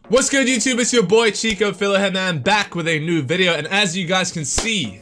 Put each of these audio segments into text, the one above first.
What's good, YouTube? It's your boy ChicoFilo here, man, back with a new video. And as you guys can see,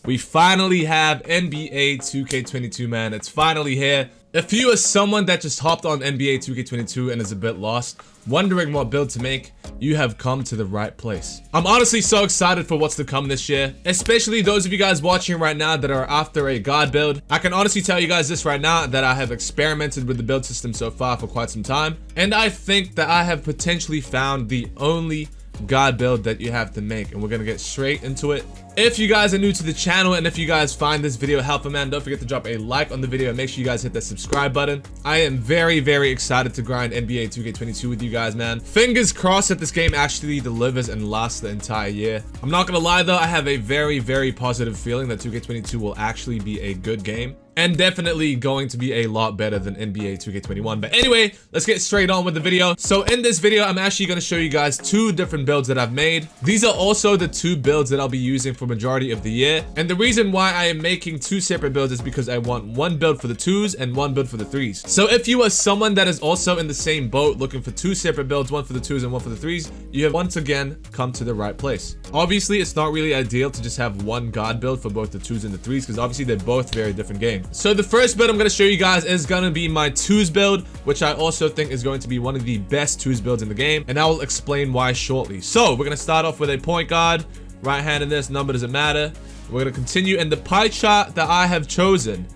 we finally have NBA 2K22, man. It's finally here. If you are someone that just hopped on NBA 2K22 and is a bit lost, wondering what build to make, you have come to the right place. I'm honestly so excited for what's to come this year, especially those of you guys watching right now that are after a god build. I can honestly tell you guys this right now, that I have experimented with the build system so far for quite some time, and I think that I have potentially found the only god build that you have to make, and we're gonna get straight into it. If you guys are new to the channel and if you guys find this video helpful, man, don't forget to drop a like on the video and make sure you guys hit that subscribe button. I am very excited to grind NBA 2K22 with you guys, man. Fingers crossed that this game actually delivers and lasts the entire year. I'm not gonna lie though, I have a very positive feeling that 2K22 will actually be a good game, and definitely going to be a lot better than NBA 2K21. But anyway, let's get straight on with the video. So in this video, I'm actually going to show you guys two different builds that I've made. These are also the two builds that I'll be using for majority of the year. And the reason why I am making two separate builds is because I want one build for the twos and one build for the threes. So if you are someone that is also in the same boat looking for two separate builds, one for the twos and one for the threes, you have once again come to the right place. Obviously, it's not really ideal to just have one god build for both the twos and the threes because obviously they're both very different games. So the first build I'm going to show you guys is going to be my twos build, which I also think is going to be one of the best twos builds in the game, and I will explain why shortly. So we're going to start off with a point guard, right hand in this, number doesn't matter. We're going to continue, and the pie chart that I have chosen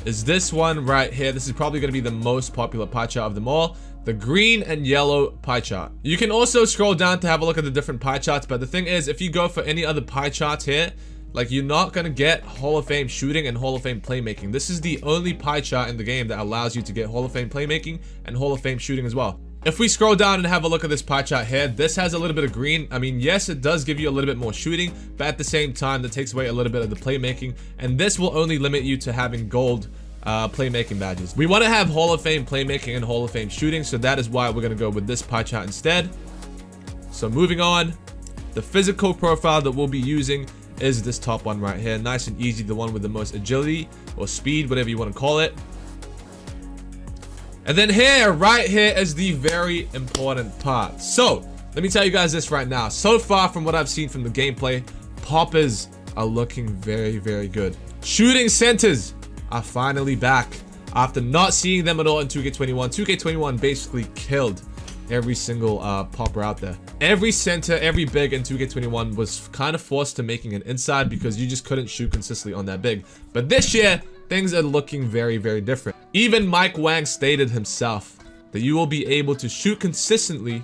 is this one right here. This is probably going to be the most popular pie chart of them all, the green and yellow pie chart. You can also scroll down to have a look at the different pie charts, but the thing is, if you go for any other pie charts here, like, you're not gonna get Hall of Fame shooting and Hall of Fame playmaking. This is the only pie chart in the game that allows you to get Hall of Fame playmaking and Hall of Fame shooting as well. If we scroll down and have a look at this pie chart here, this has a little bit of green. I mean, yes, it does give you a little bit more shooting, but at the same time, that takes away a little bit of the playmaking, and this will only limit you to having gold playmaking badges. We want to have Hall of Fame playmaking and Hall of Fame shooting, so that is why we're gonna go with this pie chart instead. So moving on, the physical profile that we'll be using is this top one right here. Nice and easy, the one with the most agility or speed, whatever you want to call it. And then here, right here, is the very important part. So let me tell you guys this right now. So far from what I've seen from the gameplay, poppers are looking very good. Shooting centers are finally back after not seeing them at all in 2K21. 2K21 basically killed every single popper out there. Every center, every big in 2K21 was kind of forced to making an inside because you just couldn't shoot consistently on that big. But this year, things are looking very different. Even Mike Wang stated himself that you will be able to shoot consistently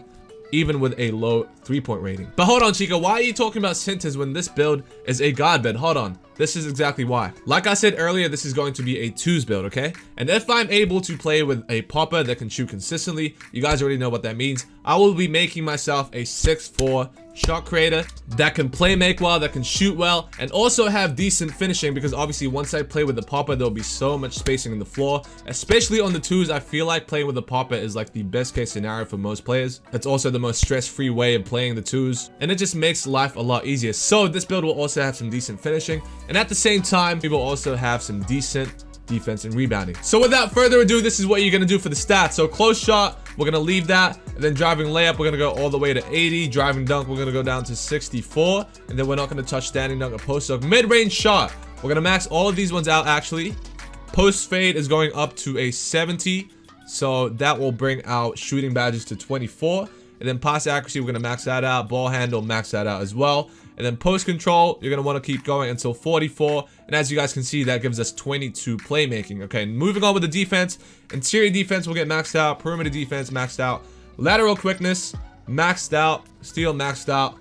even with a low 3-point rating. But hold on, Chico, why are you talking about centers when this build is a god build? Hold on. This is exactly why. Like I said earlier, this is going to be a twos build, okay? And if I'm able to play with a popper that can shoot consistently, you guys already know what that means. I will be making myself a 6'4" shot creator that can play make well, that can shoot well, and also have decent finishing, because obviously once I play with the popper, there'll be so much spacing in the floor. Especially on the twos, I feel like playing with the popper is like the best case scenario for most players. It's also the most stress-free way of playing the twos, and it just makes life a lot easier. So this build will also have some decent finishing, and at the same time, we will also have some decent defense and rebounding. So without further ado, this is what you're gonna do for the stats. So close shot, we're gonna leave that, and then driving layup, we're gonna go all the way to 80. Driving dunk, we're gonna go down to 64, and then we're not gonna touch standing dunk or post dunk. Mid-range shot, we're gonna max all of these ones out actually. Post fade is going up to a 70, so that will bring out shooting badges to 24. And then pass accuracy, we're gonna max that out. Ball handle, max that out as well. And then post control, you're gonna want to keep going until 44. And as you guys can see, that gives us 22 playmaking. Okay, moving on with the defense. Interior defense will get maxed out. Perimeter defense maxed out. Lateral quickness maxed out. Steal maxed out.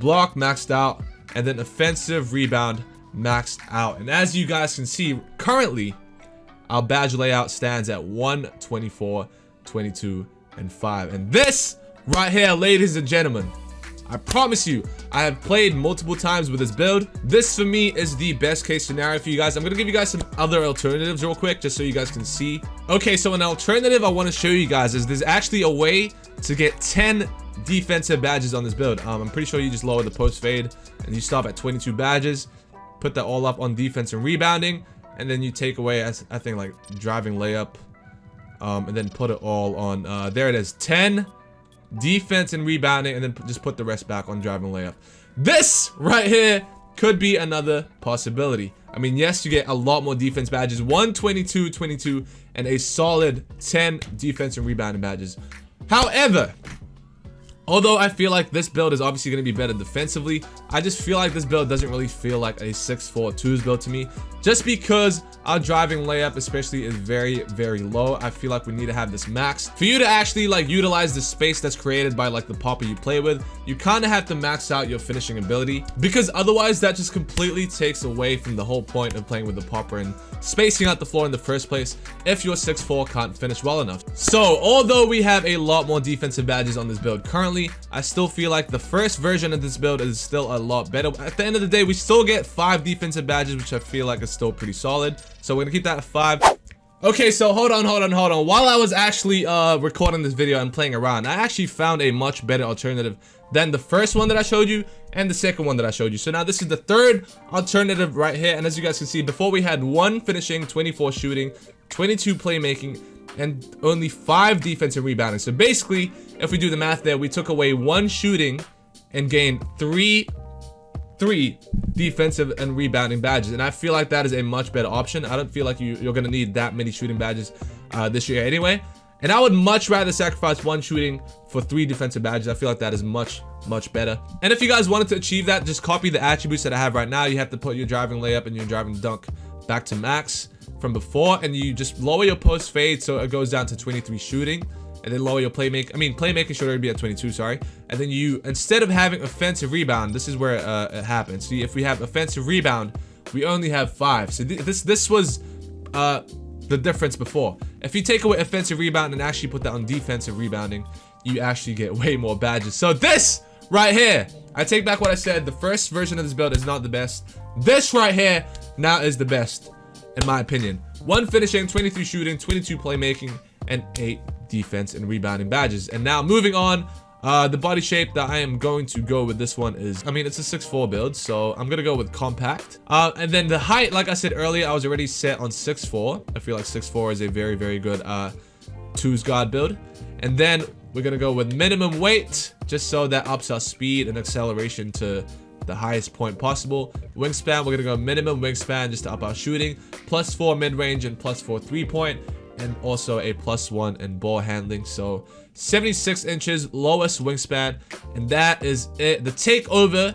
Block maxed out. And then offensive rebound maxed out. And as you guys can see, currently our badge layout stands at 124, 22, and 5. And this right here, ladies and gentlemen, I promise you, I have played multiple times with this build. This for me is the best case scenario for you guys. I'm gonna give you guys some other alternatives real quick, just so you guys can see. Okay, so an alternative I want to show you guys is there's actually a way to get 10 defensive badges on this build. I'm pretty sure you just lower the post fade and you stop at 22 badges. Put that all up on defense and rebounding, and then you take away, I think, like driving layup, and then put it all on. There it is, 10 defense and rebounding, and then just put the rest back on driving layup. This right here could be another possibility. I mean, yes, you get a lot more defense badges, 122, 22, and a solid 10 defense and rebounding badges. However, although I feel like this build is obviously going to be better defensively, I just feel like this build doesn't really feel like a 6'4" 2s build to me. Just because our driving layup especially is very, very low. I feel like we need to have this max. For you to actually like utilize the space that's created by like the popper you play with, you kind of have to max out your finishing ability, because otherwise that just completely takes away from the whole point of playing with the popper and spacing out the floor in the first place if your 6'4" can't finish well enough. So although we have a lot more defensive badges on this build currently, I still feel like the first version of this build is still a lot better. At the end of the day, we still get 5 defensive badges, which I feel like is still pretty solid. So we're gonna keep that at 5. Okay, so hold on. While I was actually recording this video and playing around, I actually found a much better alternative than the first one that I showed you and the second one that I showed you. So now this is the third alternative right here. And as you guys can see, before we had 1 finishing, 24 shooting, 22 playmaking, and only 5 defensive rebounding. So basically, if we do the math there, we took away 1 shooting and gained 3 defensive and rebounding badges, and I feel like that is a much better option. I don't feel like you're gonna need that many shooting badges this year anyway, and I would much rather sacrifice 1 shooting for 3 defensive badges. I feel like that is much better. And if you guys wanted to achieve that, just copy the attributes that I have right now. You have to put your driving layup and your driving dunk back to max from before, and you just lower your post fade so it goes down to 23 shooting, and then lower your playmaking should already be at 22, sorry. And then you, instead of having offensive rebound, this is where it happens. See, if we have offensive rebound, we only have 5. So this was the difference before. If you take away offensive rebound and actually put that on defensive rebounding, you actually get way more badges. So this right here, I take back what I said. The first version of this build is not the best. This right here now is the best, in my opinion. 1 finishing, 23 shooting, 22 playmaking, and 8 defense and rebounding badges. And now moving on, the body shape that I am going to go with this one is, I mean, it's a 6'4" build, so I'm gonna go with compact. And then the height, like I said earlier, I was already set on 6'4". I feel like 6'4" is a very, very good 2s guard build. And then we're gonna go with minimum weight, just so that ups our speed and acceleration to the highest point possible. Wingspan, we're gonna go minimum wingspan just to up our shooting, +4 mid-range and +4 3-point, and also a +1 in ball handling. So 76 inches lowest wingspan, and that is it. The takeover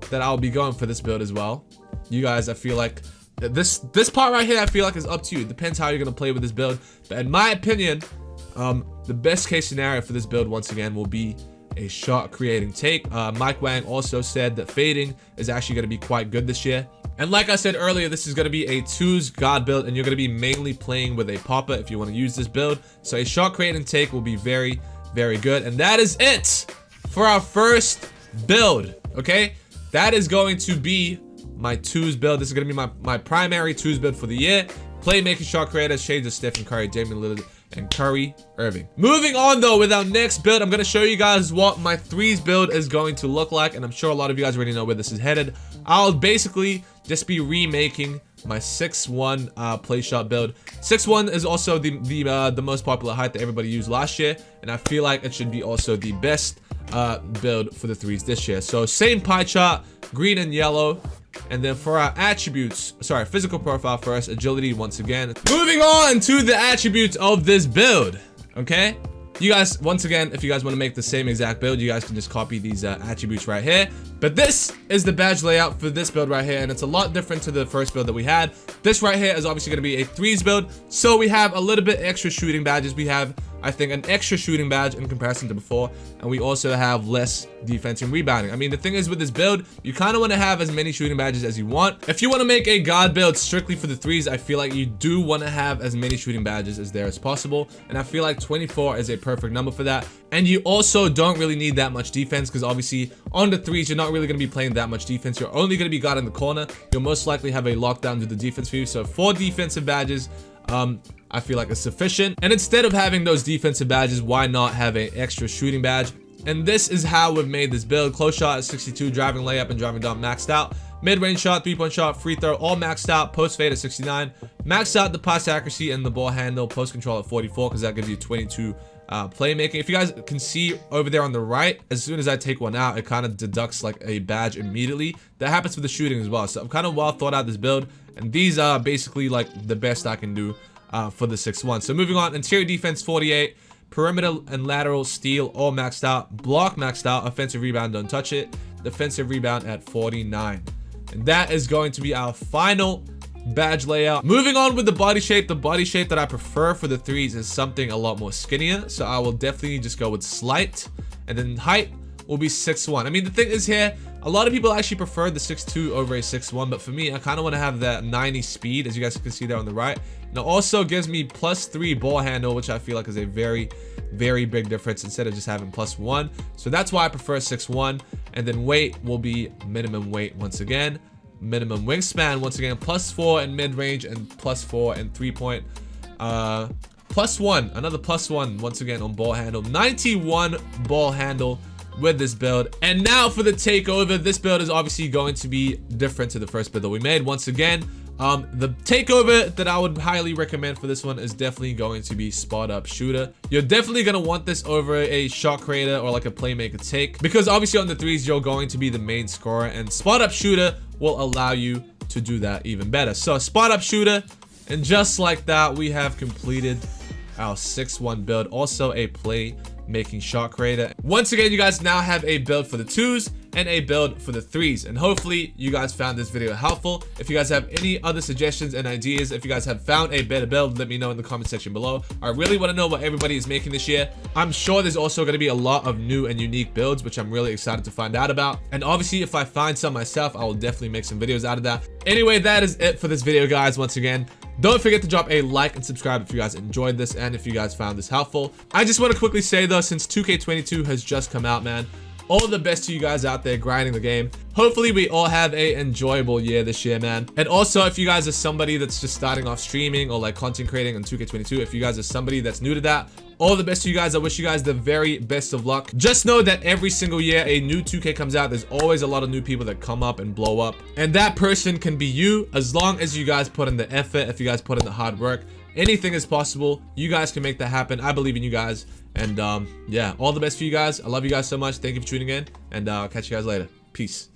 that I'll be going for this build as well. You guys, I feel like this part right here, I feel like is up to you. It depends how you're gonna play with this build, but in my opinion, the best case scenario for this build once again will be a shot creating take. Mike Wang also said that fading is actually going to be quite good this year. And like I said earlier, this is going to be a 2s guard build, and you're going to be mainly playing with a popper if you want to use this build. So a shot creating take will be very, very good. And that is it for our first build. Okay, that is going to be my 2s build. This is going to be my primary 2s build for the year. Playmaking, shot creators, shades of Stephen Curry, Damian Lillard, and Curry Irving. Moving on though with our next build, I'm going to show you guys what my 3s build is going to look like, and I'm sure a lot of you guys already know where this is headed. I'll basically just be remaking my 6'1" play shot build. 6'1" is also the most popular height that everybody used last year, and I feel like it should be also the best build for the 3s this year. So same pie chart, green and yellow. And then for our attributes, sorry, physical profile first, agility once again. Moving on to the attributes of this build, okay? You guys, once again, if you guys want to make the same exact build, you guys can just copy these attributes right here. But this is the badge layout for this build right here, and it's a lot different to the first build that we had. This right here is obviously going to be a 3s build, so we have a little bit extra shooting badges. We have, I think, an extra shooting badge in comparison to before, and we also have less defense and rebounding. I mean, the thing is with this build, you kind of want to have as many shooting badges as you want. If you want to make a guard build strictly for the 3s, I feel like you do want to have as many shooting badges as there as possible, and I feel like 24 is a perfect number for that. And you also don't really need that much defense, because obviously on the 3s, you're not really going to be playing that much defense. You're only going to be guarding the corner. You'll most likely have a lockdown to the defense for you. So 4 defensive badges, I feel like it's sufficient. And instead of having those defensive badges, why not have an extra shooting badge? And this is how we've made this build. Close shot at 62, driving layup and driving dunk maxed out. Mid-range shot, 3-point shot, free throw, all maxed out. Post fade at 69. Maxed out the pass accuracy and the ball handle. Post control at 44, because that gives you 22 playmaking. If you guys can see over there on the right, as soon as I take one out, it kind of deducts like a badge immediately. That happens for the shooting as well. So I'm kind of well thought out this build, and these are basically like the best I can do for the 6-1. So moving on, interior defense 48, perimeter and lateral steal all maxed out, block maxed out, offensive rebound don't touch it, defensive rebound at 49. And that is going to be our final badge layout. Moving on with the body shape that I prefer for the 3s is something a lot more skinnier, so I will definitely just go with slight, and then height will be 6'1". I mean, the thing is here, a lot of people actually prefer the 6'2 over a 6'1", but for me, I kind of want to have that 90 speed, as you guys can see there on the right. And it also gives me +3 ball handle, which I feel like is a very, very big difference instead of just having +1. So that's why I prefer 6'1", and then weight will be minimum weight once again. Minimum wingspan once again, +4 in mid-range and +4 in 3-point. +1, another +1 once again on ball handle. 91 ball handle with this build. And now for the takeover. This build is obviously going to be different to the first build that we made. Once again, the takeover that I would highly recommend for this one is definitely going to be spot up shooter. You're definitely going to want this over a shot creator or like a playmaker take, because obviously on the 3s you're going to be the main scorer, and spot up shooter will allow you to do that even better. So spot up shooter, and just like that, we have completed our 6-1 build. Also a playmaking shot creator. Once again, you guys now have a build for the 2s and a build for the 3s, and hopefully you guys found this video helpful. If you guys have any other suggestions and ideas, if you guys have found a better build, let me know in the comment section below. I really want to know what everybody is making this year. I'm sure there's also going to be a lot of new and unique builds, which I'm really excited to find out about. And obviously, if I find some myself, I will definitely make some videos out of that. Anyway, that is it for this video, guys. Once again, don't forget to drop a like and subscribe if you guys enjoyed this and if you guys found this helpful. I just want to quickly say though, since 2K22 has just come out, man, all the best to you guys out there grinding the game. Hopefully we all have a enjoyable year this year, man. And also, if you guys are somebody that's just starting off streaming or like content creating on 2K22, if you guys are somebody that's new to that, all the best to you guys. I wish you guys the very best of luck. Just know that every single year a new 2K comes out, there's always a lot of new people that come up and blow up. And that person can be you, as long as you guys put in the effort, if you guys put in the hard work. Anything is possible. You guys can make that happen. I believe in you guys. And yeah, all the best for you guys. I love you guys so much. Thank you for tuning in, and I'll catch you guys later. Peace.